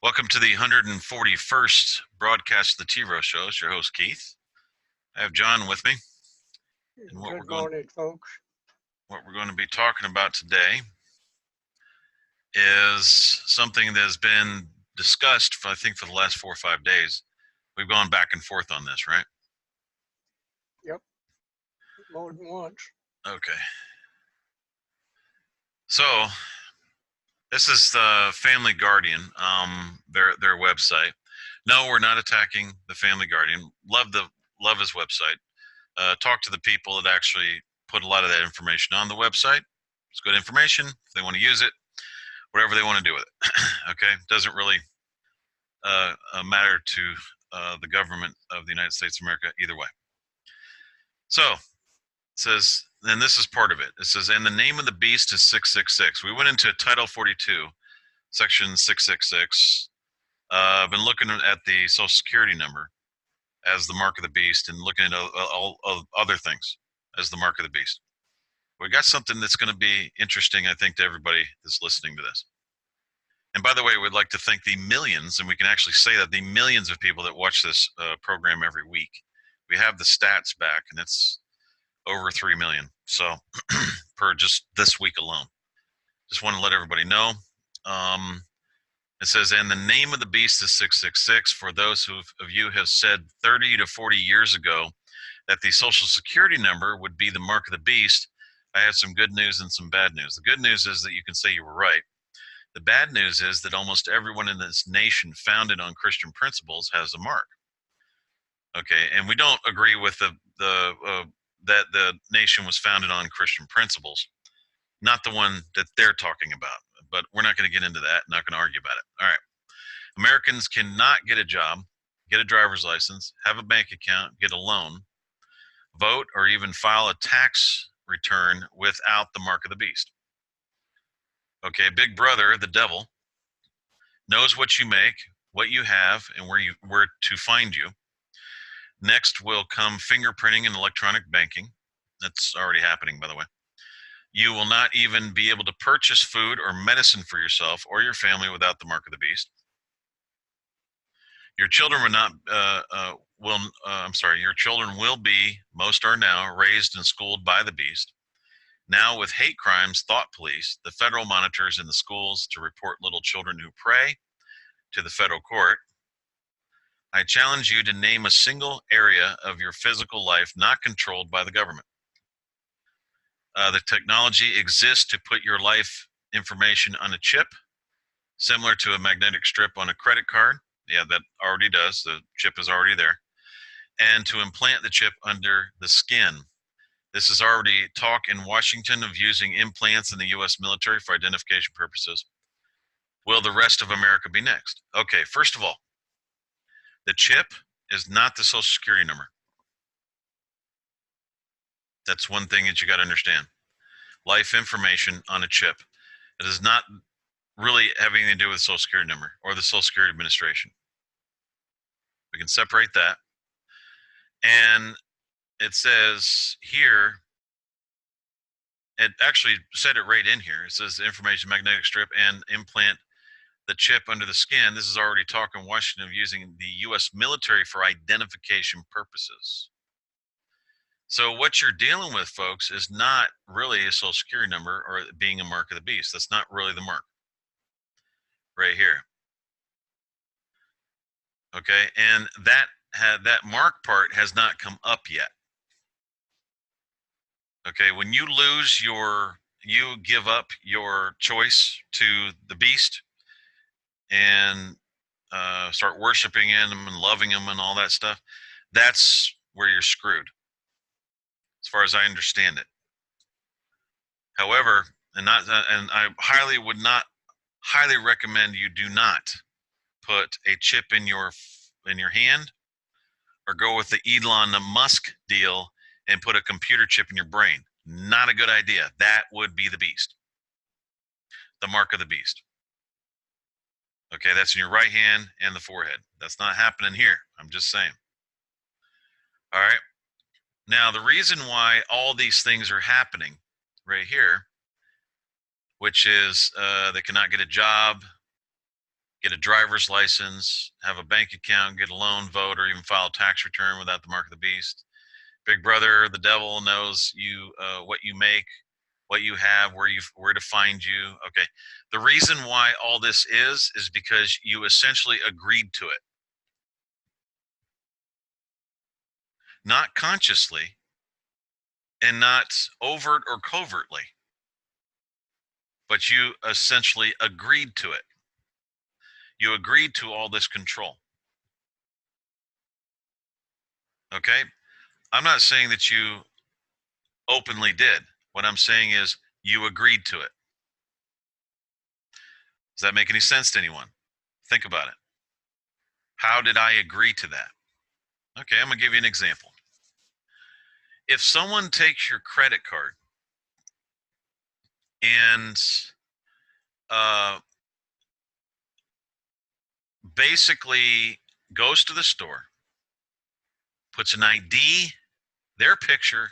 Welcome to the 141st broadcast of the T-Row Show. It's your host, Keith. I have John with me. And Good morning, folks. what we're going to be talking about today is something that has been discussed, I think, for the last 4 or 5 days. We've gone back and forth on this, right? Yep, more than once. Okay. So, this is the Family Guardian, their website. No, we're not attacking the Family Guardian. Love his website. Talk to the people that actually put a lot of that information on the website. It's good information. If they want to use it, whatever they want to do with it. Okay, doesn't really matter to the government of the United States of America either way. So it says, and this is part of it. It says, and the name of the beast is 666. We went into Title 42, Section 666. I've been looking at the Social Security number as the mark of the beast and looking at all other things as the mark of the beast. We got something that's going to be interesting, I think, to everybody that's listening to this. And by the way, we'd like to thank the millions, and we can actually say that the millions of people that watch this program every week. We have the stats back, and it's over 3 million. So, per just this week alone. Just want to let everybody know. It says, and the name of the beast is 666. For those of you have said 30 to 40 years ago that the Social Security number would be the mark of the beast, I have some good news and some bad news. The good news is that you can say you were right. The bad news is that almost everyone in this nation founded on Christian principles has a mark. Okay, and we don't agree with that the nation was founded on Christian principles, not the one that they're talking about. But we're not going to get into that. Not going to argue about it. All right. Americans cannot get a job, get a driver's license, have a bank account, get a loan, vote, or even file a tax return without the mark of the beast. Okay, Big Brother, the devil, knows what you make, what you have, and where to find you. Next will come fingerprinting and electronic banking. That's already happening, by the way. You will not even be able to purchase food or medicine for yourself or your family without the mark of the beast. Your children your children will be, most are now, raised and schooled by the beast. Now, with hate crimes, thought police, the federal monitors in the schools to report little children who pray to the federal court. I challenge you to name a single area of your physical life not controlled by the government. The technology exists to put your life information on a chip, similar to a magnetic strip on a credit card. Yeah, that already does. The chip is already there. And to implant the chip under the skin. This is already talk in Washington of using implants in the U.S. military for identification purposes. Will the rest of America be next? Okay, first of all, the chip is not the Social Security number. That's one thing that you got to understand. Life information on a chip. It does not really have anything to do with the Social Security number or the Social Security Administration. We can separate that. And it says here, it actually said it right in here. It says information magnetic strip and implant the chip under the skin. This is already talk in Washington of using the U.S. military for identification purposes. So what you're dealing with, folks, is not really a Social Security number or being a mark of the beast. That's not really the mark right here. Okay, and that mark part has not come up yet. Okay, when you you give up your choice to the beast and start worshiping him and loving him and all that stuff, that's where you're screwed, as far as I understand it. However, and I would not highly recommend you do not put a chip in your hand or go with the Elon Musk deal and put a computer chip in your brain. Not a good idea. That would be the beast. The mark of the beast. Okay, that's in your right hand and the forehead. That's not happening here. I'm just saying. All right. Now, the reason why all these things are happening right here, which is they cannot get a job, get a driver's license, have a bank account, get a loan, vote, or even file a tax return without the mark of the beast. Big brother, the devil knows you, what you make, what you have, where to find you. Okay. The reason why all this is because you essentially agreed to it. Not consciously and not overt or covertly, but you essentially agreed to it. You agreed to all this control. Okay? I'm not saying that you openly did. What I'm saying is you agreed to it. Does that make any sense to anyone? Think about it. How did I agree to that? Okay, I'm going to give you an example. If someone takes your credit card and uh, basically goes to the store, puts an ID, their picture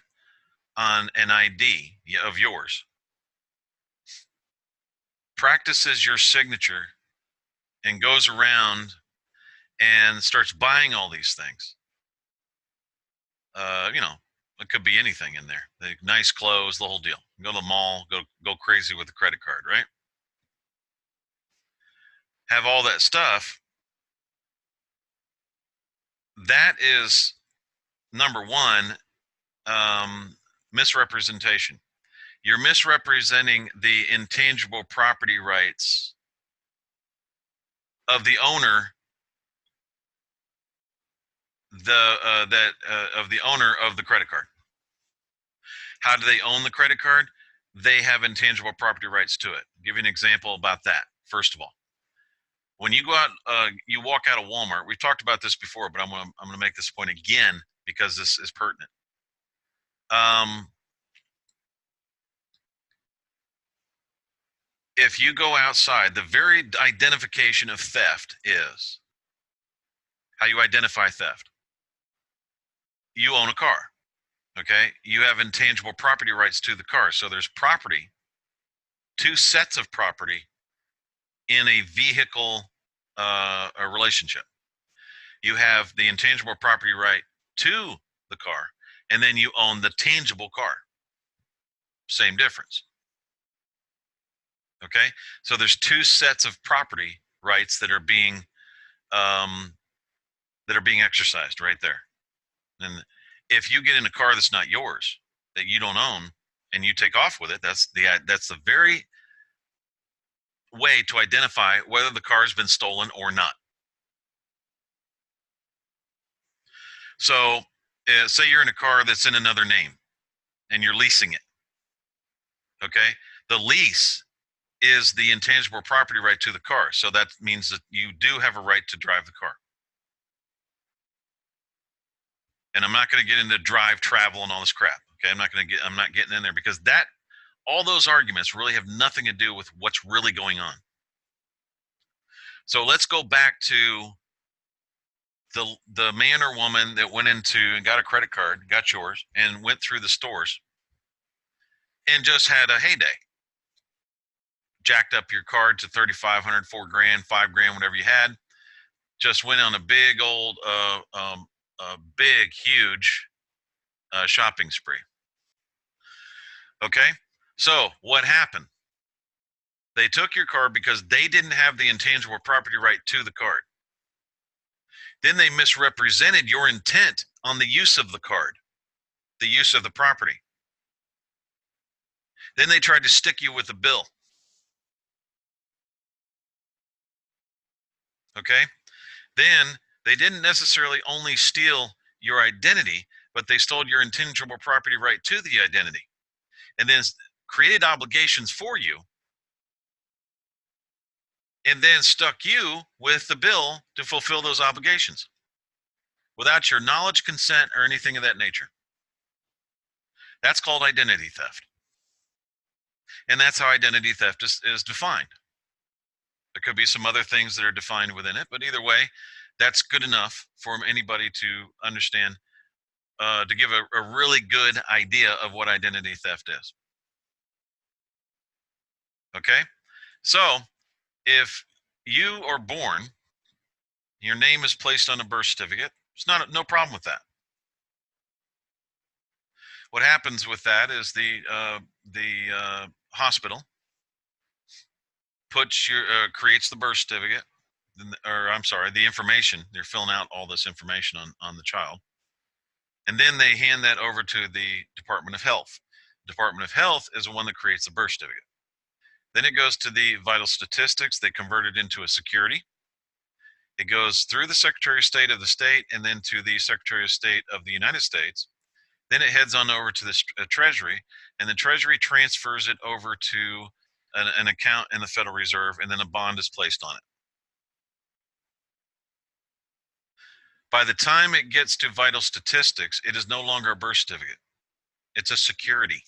on an ID of yours, practices your signature, and goes around and starts buying all these things. You know, it could be anything in there. The nice clothes, the whole deal. Go to the mall, go crazy with the credit card, right? Have all that stuff. That is number one, misrepresentation. You're misrepresenting the intangible property rights of the owner, of the owner of the credit card. How do they own the credit card? They have intangible property rights to it. I'll give you an example about that. First of all, when you go out, you walk out of Walmart. We've talked about this before, but I'm gonna make this point again because this is pertinent. If you go outside, the very identification of theft is how you identify theft. You own a car, okay? You have intangible property rights to the car. So there's property, two sets of property in a vehicle a relationship. You have the intangible property right to the car, and then you own the tangible car. Same difference. Okay, so there's two sets of property rights um, that are being exercised right there. And if you get in a car that's not yours, that you don't own, and you take off with it, that's the very way to identify whether the car has been stolen or not. So, say you're in a car that's in another name and you're leasing it. Okay, the lease is the intangible property right to the car. So that means that you do have a right to drive the car. And I'm not going to get into drive, travel, and all this crap. Okay, I'm not getting in there because all those arguments really have nothing to do with what's really going on. So let's go back to the man or woman that went into and got a credit card, got yours, and went through the stores and just had a heyday. Jacked up your card to 3,500, 4 grand, 5 grand, whatever you had. Just went on a big old, big, huge shopping spree. Okay, so what happened? They took your card because they didn't have the intangible property right to the card. Then they misrepresented your intent on the use of the card, the use of the property. Then they tried to stick you with a bill. Okay, then they didn't necessarily only steal your identity, but they stole your intangible property right to the identity, and then created obligations for you, and then stuck you with the bill to fulfill those obligations without your knowledge, consent, or anything of that nature. That's called identity theft. And that's how identity theft is defined. There could be some other things that are defined within it, but either way, that's good enough for anybody to understand, to give a really good idea of what identity theft is. Okay? So if you are born, your name is placed on a birth certificate. It's no problem with that. What happens with that is the hospital creates the birth certificate, or I'm sorry, the information. They're filling out all this information on the child, and then they hand that over to the Department of Health. Department of Health is the one that creates the birth certificate. Then it goes to the vital statistics. They convert it into a security. It goes through the Secretary of State of the state and then to the Secretary of State of the United States. Then it heads on over to the Treasury, and the Treasury transfers it over to an account in the Federal Reserve, and then a bond is placed on it. By the time it gets to vital statistics, it is no longer a birth certificate. It's a security.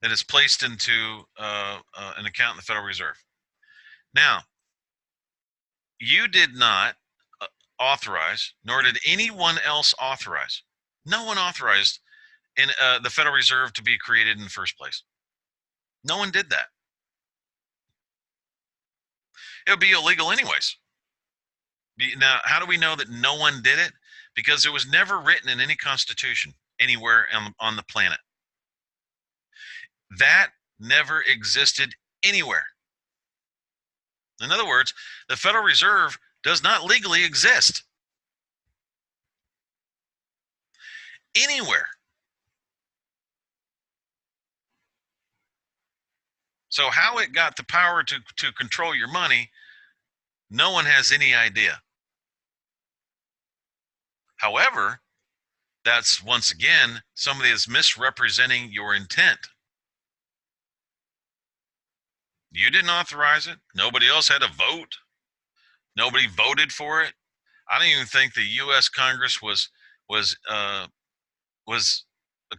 That is placed into an account in the Federal Reserve. Now, you did not authorize, nor did anyone else authorize. No one authorized in the Federal Reserve to be created in the first place. No one did that. It would be illegal anyways. Now, how do we know that no one did it? Because it was never written in any constitution anywhere on the planet. That never existed anywhere. In other words, the Federal Reserve does not legally exist anywhere. So how it got the power to control your money, no one has any idea. However, that's once again, somebody is misrepresenting your intent. You didn't authorize it. Nobody else had a vote. Nobody voted for it. I don't even think the U.S. Congress was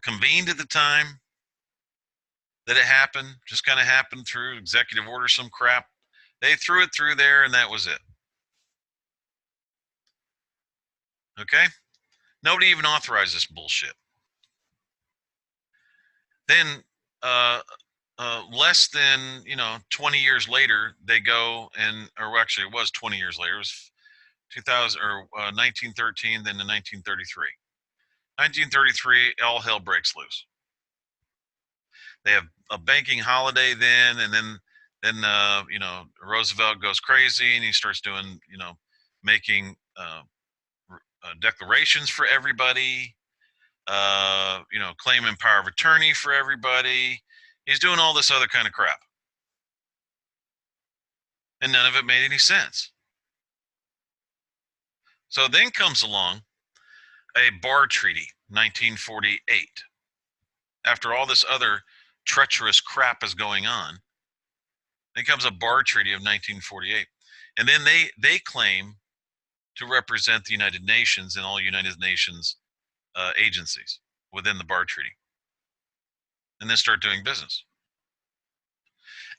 convened at the time that it happened. Just kind of happened through executive order, some crap. They threw it through there, and that was it. Okay? Nobody even authorized this bullshit. Then, less than 20 years later, they go or actually, it was 20 years later. It was 2000 or 1913, then in 1933. 1933, all hell breaks loose. They have a banking holiday then, and then Roosevelt goes crazy and he starts doing making declarations for everybody, claiming power of attorney for everybody. He's doing all this other kind of crap, and none of it made any sense. So then comes along a bar treaty, 1948. After all this other treacherous crap is going on, then comes a bar treaty of 1948. And then they claim to represent the United Nations and all United Nations agencies within the bar treaty. And then start doing business.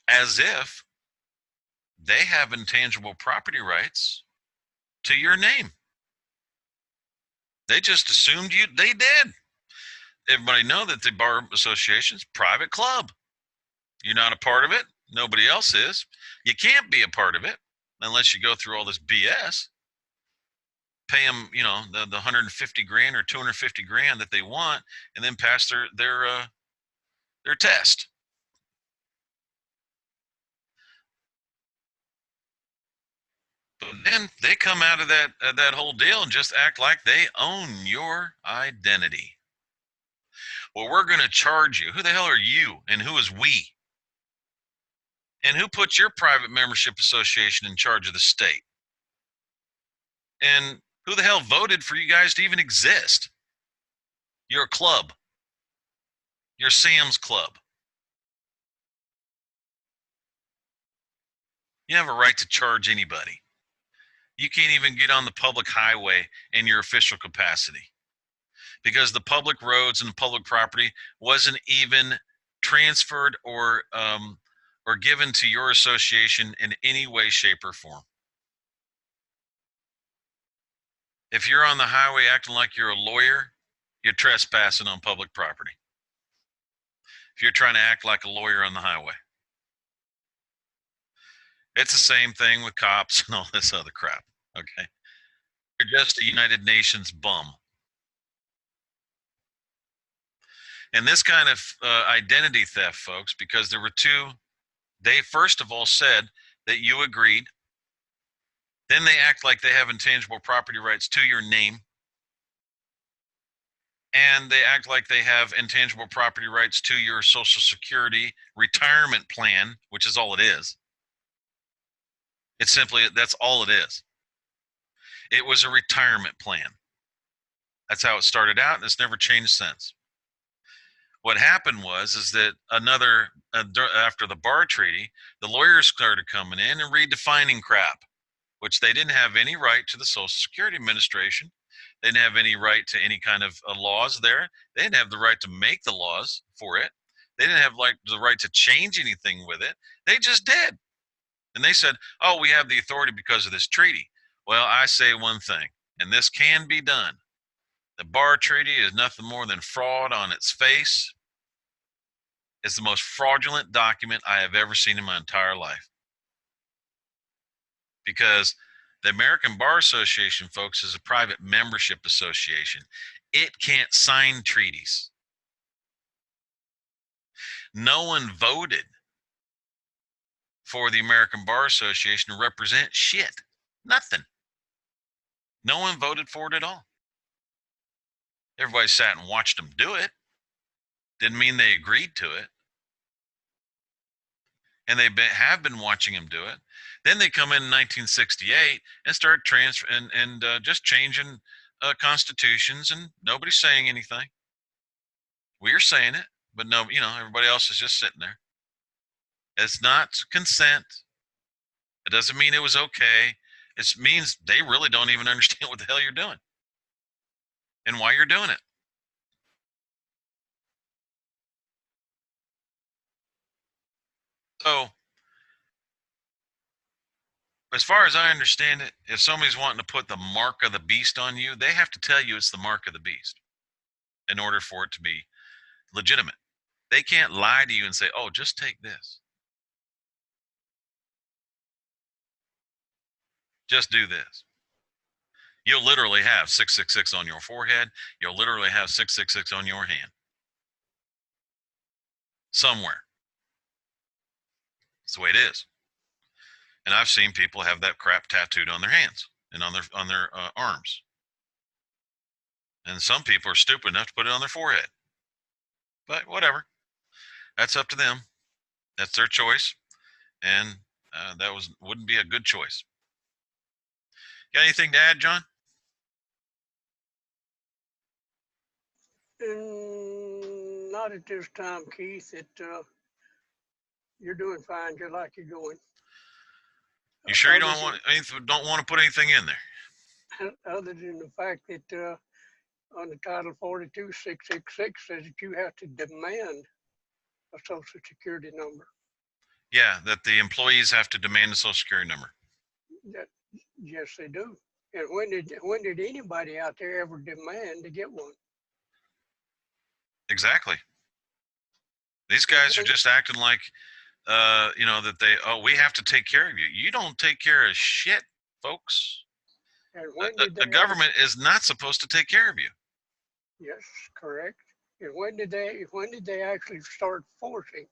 As if they have intangible property rights to your name. They just assumed they did. Everybody know that the bar association's private club. You're not a part of it. Nobody else is. You can't be a part of it unless you go through all this BS. Pay them, the 150 grand or 250 grand that they want, and then pass their test. But then they come out of that whole deal and just act like they own your identity. Well, we're going to charge you. Who the hell are you, and who is we? And who put your private membership association in charge of the state? And who the hell voted for you guys to even exist? You're a club. You're Sam's Club. You have a right to charge anybody. You can't even get on the public highway in your official capacity because the public roads and the public property wasn't even transferred or given to your association in any way, shape, or form. If you're on the highway acting like you're a lawyer, you're trespassing on public property. if you're trying to act like a lawyer on the highway. It's the same thing with cops and all this other crap. Okay. You're just a United Nations bum. And this kind of identity theft, folks, because there were two, they first of all said that you agreed. Then they act like they have intangible property rights to your name. And they act like they have intangible property rights to your Social Security retirement plan, which is all it is. It's simply, that's all it is. It was a retirement plan. That's how it started out, and it's never changed since. What happened was is that after the Bar Treaty, the lawyers started coming in and redefining crap, which they didn't have any right to the Social Security Administration. They didn't have any right to any kind of laws there. They didn't have the right to make the laws for it. They didn't have like the right to change anything with it. They just did. And they said, oh, we have the authority because of this treaty. Well, I say one thing, and this can be done. The Bar Treaty is nothing more than fraud on its face. It's the most fraudulent document I have ever seen in my entire life. Because the American Bar Association, folks, is a private membership association. It can't sign treaties. No one voted for the American Bar Association to represent shit. Nothing. No one voted for it at all. Everybody sat and watched them do it. Didn't mean they agreed to it. And they have been watching him do it. Then they come in 1968 and start just changing constitutions, and nobody's saying anything. We're saying it, but no, everybody else is just sitting there. It's not consent. It doesn't mean it was okay. It means they really don't even understand what the hell you're doing and why you're doing it. So, as far as I understand it, if somebody's wanting to put the mark of the beast on you, they have to tell you it's the mark of the beast in order for it to be legitimate. They can't lie to you and say, oh, just take this. Just do this. You'll literally have 666 on your forehead. You'll literally have 666 on your hand. Somewhere. It's the way it is. And I've seen people have that crap tattooed on their hands and on their arms. And some people are stupid enough to put it on their forehead. But whatever. That's up to them. That's their choice. And wouldn't be a good choice. Got anything to add, John? Not at this time, Keith. You're doing fine, just like you're going. You sure you don't want to put anything in there? Other than the fact that on the Title 42-666 says that you have to demand a Social Security number. Yeah, that the employees have to demand a Social Security number. Yes, they do. And when did anybody out there ever demand to get one? Exactly. These guys are just acting like, that we have to take care of you. You don't take care of shit, folks. And when did the government is not supposed to take care of you. Yes, correct. And when did they actually start forcing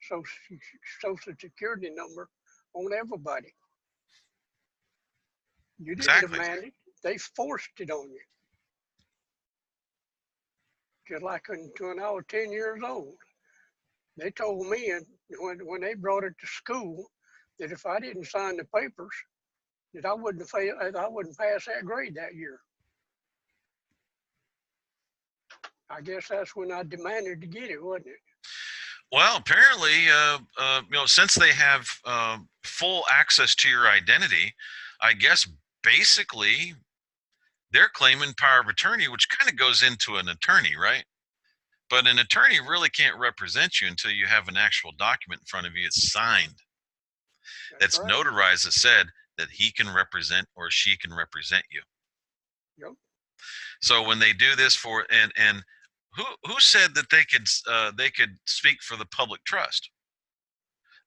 Social Security number on everybody? You didn't demand it; they forced it on you. Just like when I was 10 years old, they told me, and when they brought it to school, that if I didn't sign the papers, that I wouldn't pass that grade that year. I guess that's when I demanded to get it, wasn't it? Well, apparently, since they have full access to your identity, I guess basically they're claiming power of attorney, which kind of goes into an attorney, right? But an attorney really can't represent you until you have an actual document in front of you. It's signed. That's right. Notarized that said that he can represent or she can represent you. Yep. So when they do this and who said that they could speak for the public trust?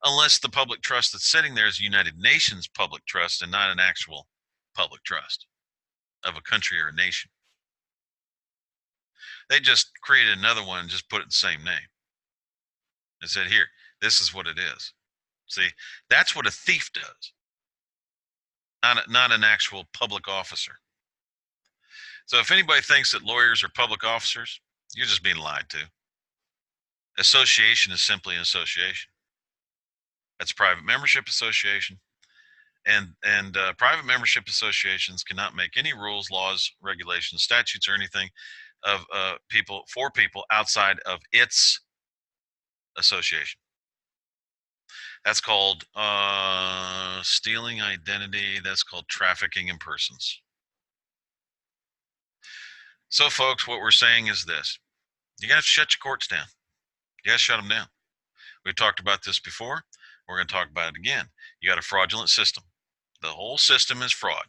Unless the public trust that's sitting there is United Nations public trust and not an actual public trust of a country or a nation. They just created another one and just put it the same name and said, here, this is what it is. See, that's what a thief does, not an actual public officer. So if anybody thinks that lawyers are public officers, you're just being lied to. Association is simply an association. That's a private membership association. And private membership associations cannot make any rules, laws, regulations, statutes, or anything of people for people outside of its association. That's called stealing identity. That's called trafficking in persons. So, folks, what we're saying is this: you got to shut your courts down. You got to shut them down. We've talked about this before. We're going to talk about it again. You got a fraudulent system. The whole system is fraud,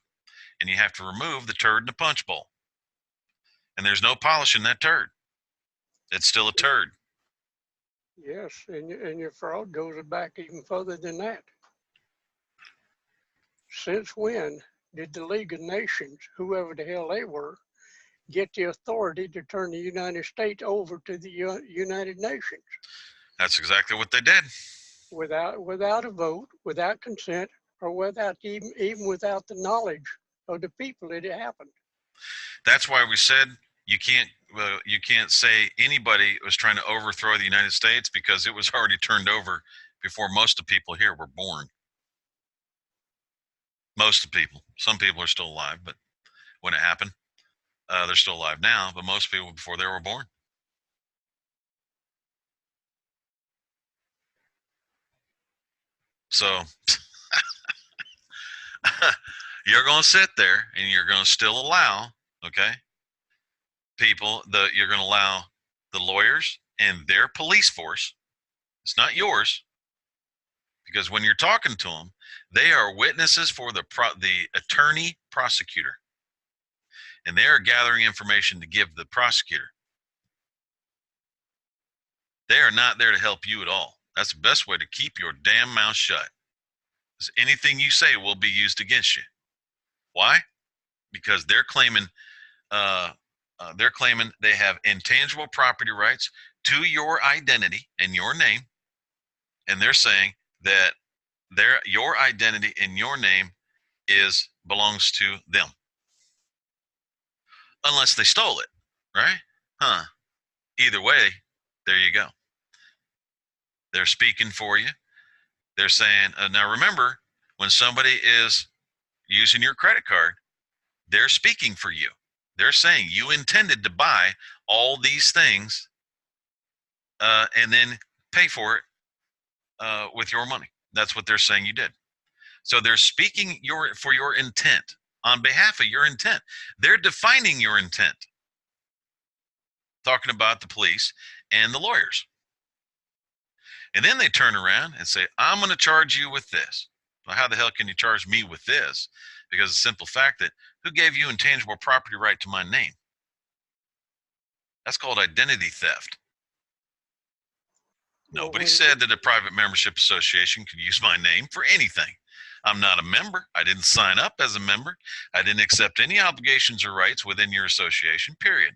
and you have to remove the turd in the punch bowl. And there's no polishing that turd. It's still a turd. Yes, and your fraud goes back even further than that. Since when did the League of Nations, whoever the hell they were, get the authority to turn the United States over to the United Nations? That's exactly what they did. Without a vote, without consent, or without even without the knowledge of the people that it happened. That's why we said you can't say anybody was trying to overthrow the United States, because it was already turned over before most of the people here were born. Most of the people. Some people are still alive, but when it happened, they're still alive now, but most people before they were born. So you're going to sit there and you're going to still allow, okay, you're going to allow the lawyers and their police force. It's not yours, because when you're talking to them, they are witnesses for the attorney prosecutor, and they are gathering information to give the prosecutor. They are not there to help you at all. That's the best way to keep your damn mouth shut. Because anything you say will be used against you. Why? Because they're claiming they have intangible property rights to your identity and your name, and they're saying that your identity and your name belongs to them, unless they stole it, right? Huh? Either way, there you go. They're speaking for you. They're saying, now remember, when somebody is using your credit card, they're speaking for you. They're saying you intended to buy all these things and then pay for it with your money. That's what they're saying you did. So they're speaking for your intent, on behalf of your intent. They're defining your intent, talking about the police and the lawyers. And then they turn around and say, I'm going to charge you with this. Well, how the hell can you charge me with this? Because the simple fact that who gave you intangible property right to my name? That's called identity theft. Nobody said that a private membership association could use my name for anything. I'm not a member. I didn't sign up as a member. I didn't accept any obligations or rights within your association, period.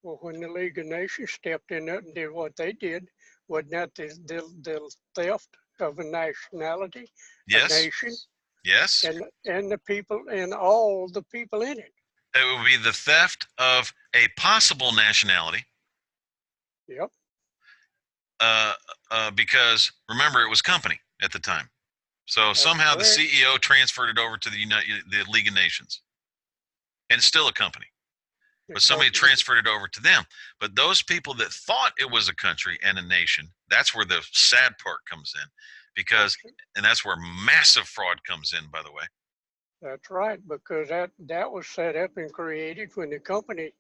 Well, when the League of Nations stepped in and did what they did, wasn't that the theft of a nationality, Yes. a nation, yes, and the people and all the people in it? It would be the theft of a possible nationality. Yep. Because remember, it was company at the time. So That's somehow correct. the CEO transferred it over to the League of Nations, and it's still a company. But somebody transferred it over to them. But those people that thought it was a country and a nation, that's where the sad part comes in, and that's where massive fraud comes in, by the way. That's right, because that was set up and created when the company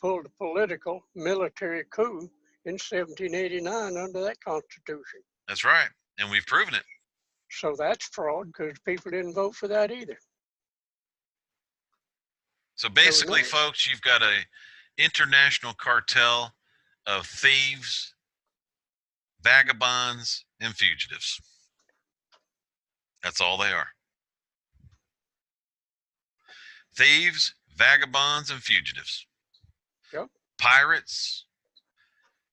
pulled a political military coup in 1789 under that Constitution. That's right, and we've proven it. So that's fraud, because people didn't vote for that either. So There was basically, no, folks, you've got a international cartel of thieves, vagabonds, and fugitives. That's all they are. Thieves, vagabonds, and fugitives. yep, Pirates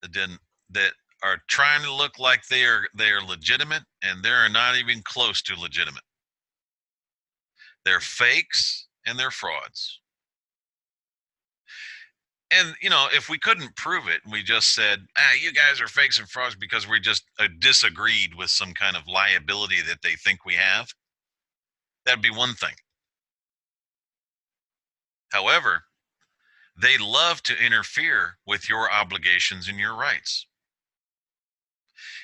that didn't that are trying to look like they are legitimate, and they're not even close to legitimate. They're fakes and they're frauds. And if we couldn't prove it and we just said, you guys are fakes and frauds because we just disagreed with some kind of liability that they think we have, that'd be one thing. However, they love to interfere with your obligations and your rights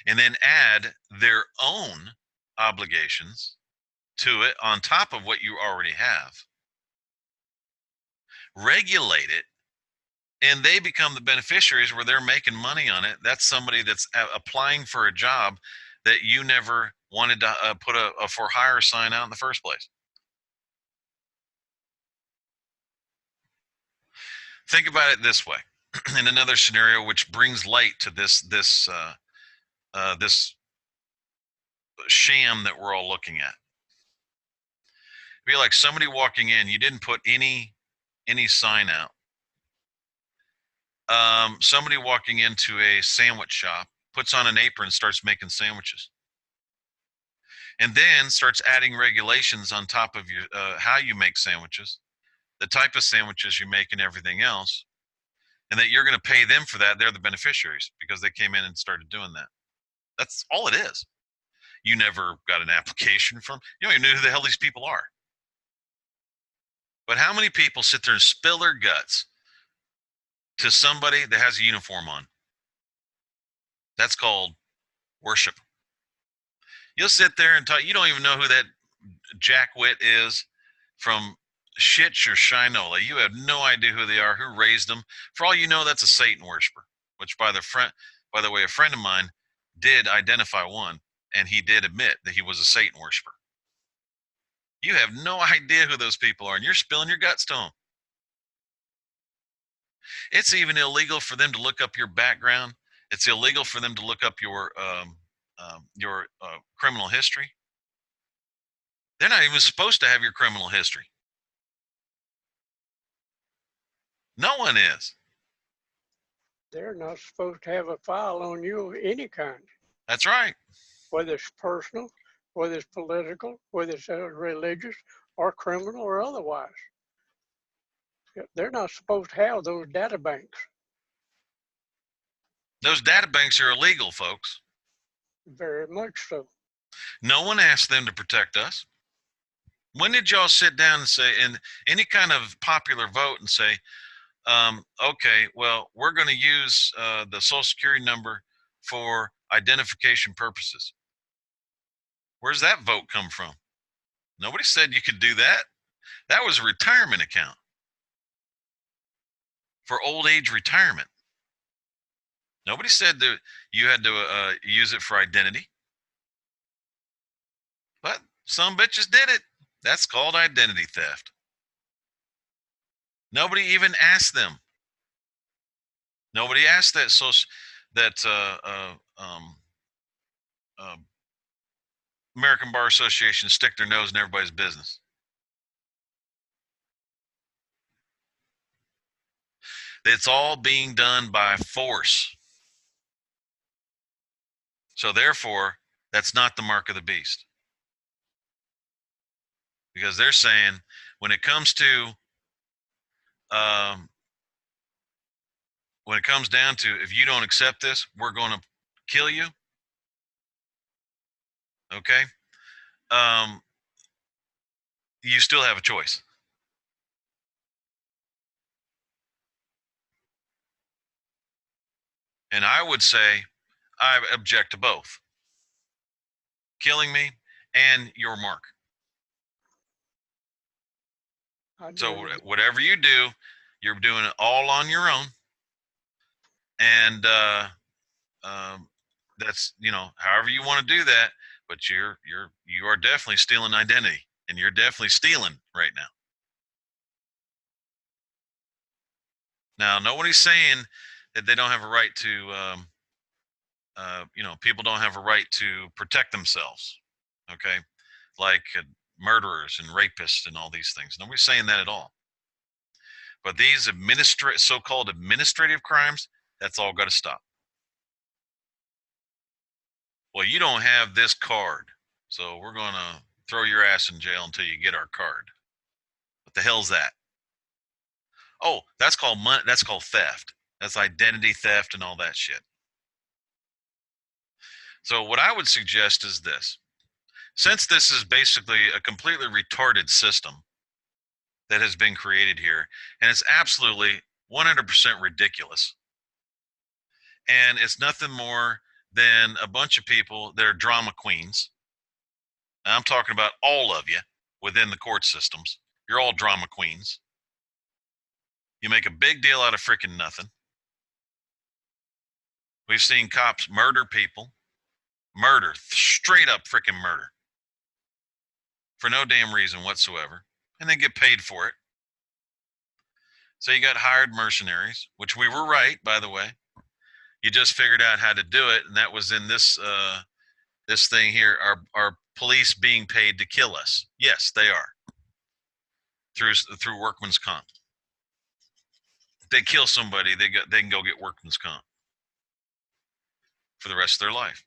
and then add their own obligations to it on top of what you already have, regulate it, and they become the beneficiaries where they're making money on it. That's somebody that's applying for a job that you never wanted to put a for hire sign out in the first place. Think about it this way. In another scenario, which brings light to this sham that we're all looking at. It'd be like somebody walking in. You didn't put any sign out. Somebody walking into a sandwich shop puts on an apron, starts making sandwiches, and then starts adding regulations on top of your how you make sandwiches, the type of sandwiches you make, and everything else, and that you're going to pay them for that. They're the beneficiaries because they came in and started doing that. That's all it is. You never got an application from. You don't even know who the hell these people are. But how many people sit there and spill their guts to somebody that has a uniform on? That's called worship. You'll sit there and talk. You don't even know who that jackwit is from Shitch or Shinola. You have no idea who they are, who raised them. For all you know, that's a Satan worshiper. Which, by the way, a friend of mine did identify one, and he did admit that he was a Satan worshiper. You have no idea who those people are, and you're spilling your guts to them. It's even illegal for them to look up your background. It's illegal for them to look up your criminal history. They're not even supposed to have your criminal history. No one is. they're not supposed to have a file on you of any kind, That's right. whether it's personal, whether it's political, whether it's religious or criminal or otherwise. They're not supposed to have those data banks. Those data banks are illegal, folks. Very much so. No one asked them to protect us. When did y'all sit down and say, in any kind of popular vote, and say, okay, well, we're going to use the Social Security number for identification purposes? Where's that vote come from? Nobody said you could do that. That was a retirement account for old age retirement. Nobody said that you had to use it for identity. But some bitches did it. That's called identity theft. Nobody even asked them. Nobody asked that American Bar Association stick their nose in everybody's business. It's all being done by force. So therefore, that's not the mark of the beast. Because they're saying when it comes to um, when it comes down to, if you don't accept this, we're going to kill you. Okay, um, you still have a choice. And I would say I object to both killing me and your mark. So whatever you do, you're doing it all on your own, and that's however you want to do that. But you are definitely stealing identity, and you're definitely stealing right now. Now, nobody's saying that they don't have a right to, people don't have a right to protect themselves. Okay, like murderers and rapists and all these things. Nobody's saying that at all. But these so-called administrative crimes, that's all got to stop. Well, you don't have this card, so we're going to throw your ass in jail until you get our card. What the hell's that? Oh, that's called money. That's called theft. That's identity theft and all that shit. So what I would suggest is this. Since this is basically a completely retarded system that has been created here, and it's absolutely 100% ridiculous, and it's nothing more than a bunch of people that are drama queens. And I'm talking about all of you within the court systems. You're all drama queens. You make a big deal out of freaking nothing. We've seen cops murder people, straight up freaking murder, for no damn reason whatsoever, and then get paid for it. So you got hired mercenaries, which we were right, by the way. You just figured out how to do it, and that was in this thing here. Are police being paid to kill us? Yes, they are, through workman's comp. If they kill somebody, they can go get workman's comp for the rest of their life.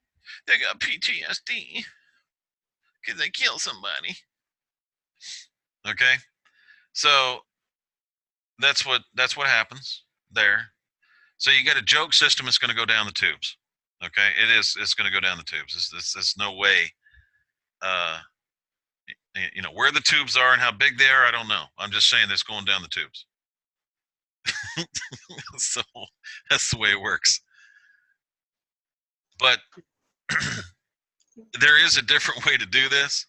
They got PTSD because they killed somebody. Okay, so that's what happens there. So you got a joke system that's going to go down the tubes. Okay, it's going to go down the tubes. There's no way. Uh, where the tubes are and how big they are, I don't know. I'm just saying it's going down the tubes. So that's the way it works. But there is a different way to do this,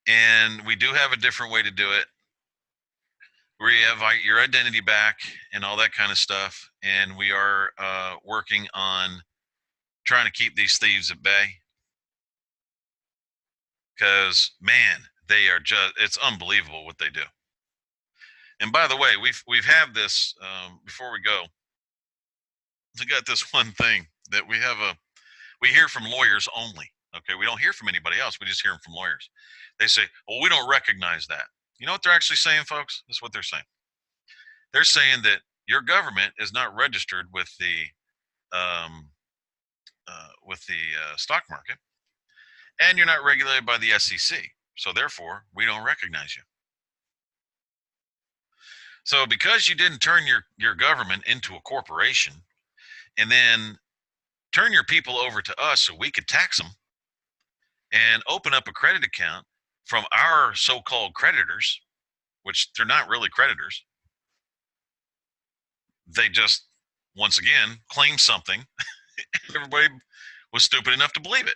and we do have a different way to do it where you have your identity back and all that kind of stuff, and we are working on trying to keep these thieves at bay, because man, they are it's unbelievable what they do. And by the way, we've had this, before we go, we got this one thing that we hear from lawyers only. Okay, we don't hear from anybody else. We just hear them from lawyers. They say, well, we don't recognize that. You know what they're actually saying, folks? That's what they're saying. They're saying that your government is not registered um, with the stock market, and you're not regulated by the SEC. So therefore, we don't recognize you. So because you didn't turn your government into a corporation and then turn your people over to us so we could tax them and open up a credit account from our so-called creditors, which they're not really creditors. They just, once again, claim something. Everybody was stupid enough to believe it.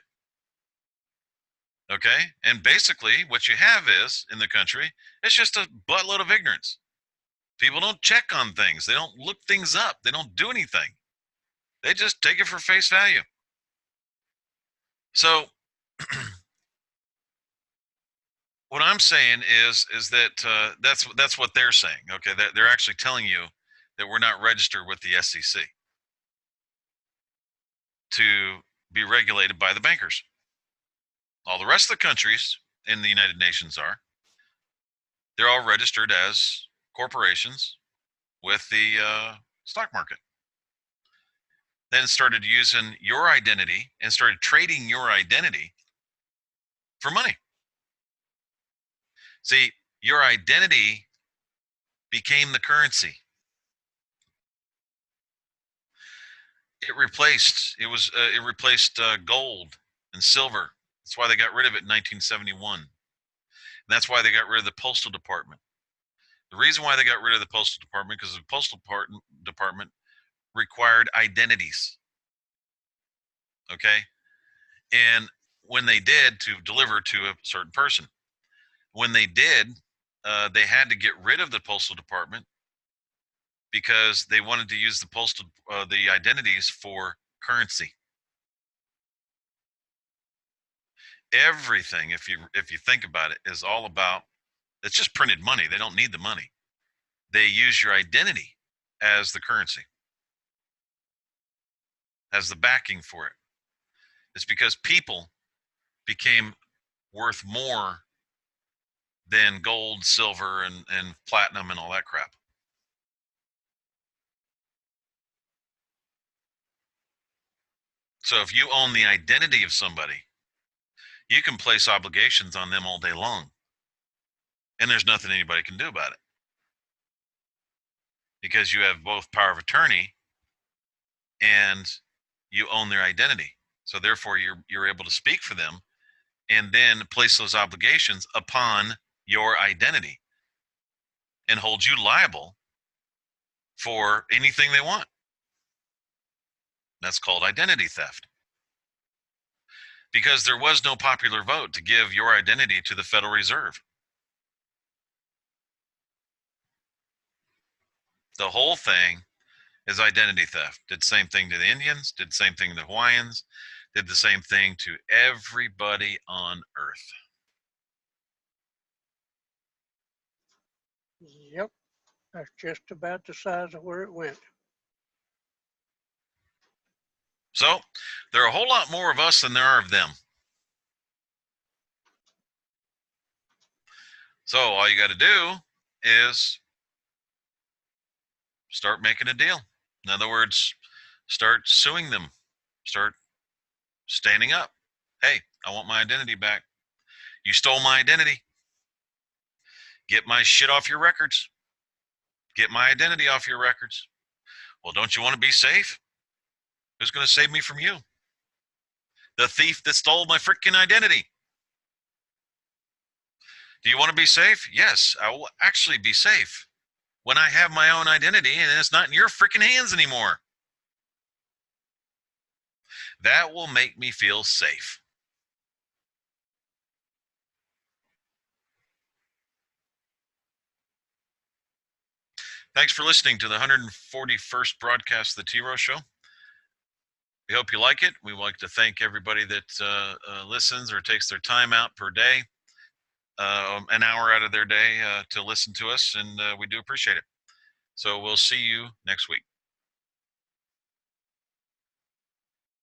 Okay? And basically, what you have is, in the country, it's just a buttload of ignorance. People don't check on things. They don't look things up. They don't do anything. They just take it for face value. So what I'm saying is that that's what they're saying. Okay, they're actually telling you that we're not registered with the SEC to be regulated by the bankers. All the rest of the countries in the United Nations are. They're all registered as corporations with the stock market. Then started using your identity and started trading your identity for money. See, your identity became the currency. It replaced gold and silver. That's why they got rid of it in 1971. And that's why they got rid of the postal department. The reason why they got rid of the postal department, because the postal department required identities. Okay, and when they did, to deliver to a certain person, when they did, they had to get rid of the postal department because they wanted to use the identities for currency. Everything, if you think about it, is all about, it's just printed money. They don't need the money. they use your identity as the currency, as the backing for it. It's because people became worth more than gold, silver, and platinum and all that crap. So if you own the identity of somebody, you can place obligations on them all day long. And there's nothing anybody can do about it. Because you have both power of attorney and you own their identity. So therefore you're able to speak for them and then place those obligations upon your identity and hold you liable for anything they want. That's called identity theft. Because there was no popular vote to give your identity to the Federal Reserve. The whole thing is identity theft. Did the same thing to the Indians, did the same thing to the Hawaiians, did the same thing to everybody on Earth. Yep, that's just about the size of where it went. So there are a whole lot more of us than there are of them. So all you got to do is start making a deal. In other words, start suing them. Start standing up. Hey, I want my identity back. You stole my identity. Get my shit off your records. Get my identity off your records. Well, don't you want to be safe? Who's going to save me from you? The thief that stole my freaking identity. Do you want to be safe? Yes, I will actually be safe when I have my own identity and it's not in your freaking hands anymore. That will make me feel safe. Thanks for listening to the 141st broadcast of the T-Row Show. We hope you like it. We would like to thank everybody that listens or takes their time out per day, an hour out of their day to listen to us, and we do appreciate it. So we'll see you next week.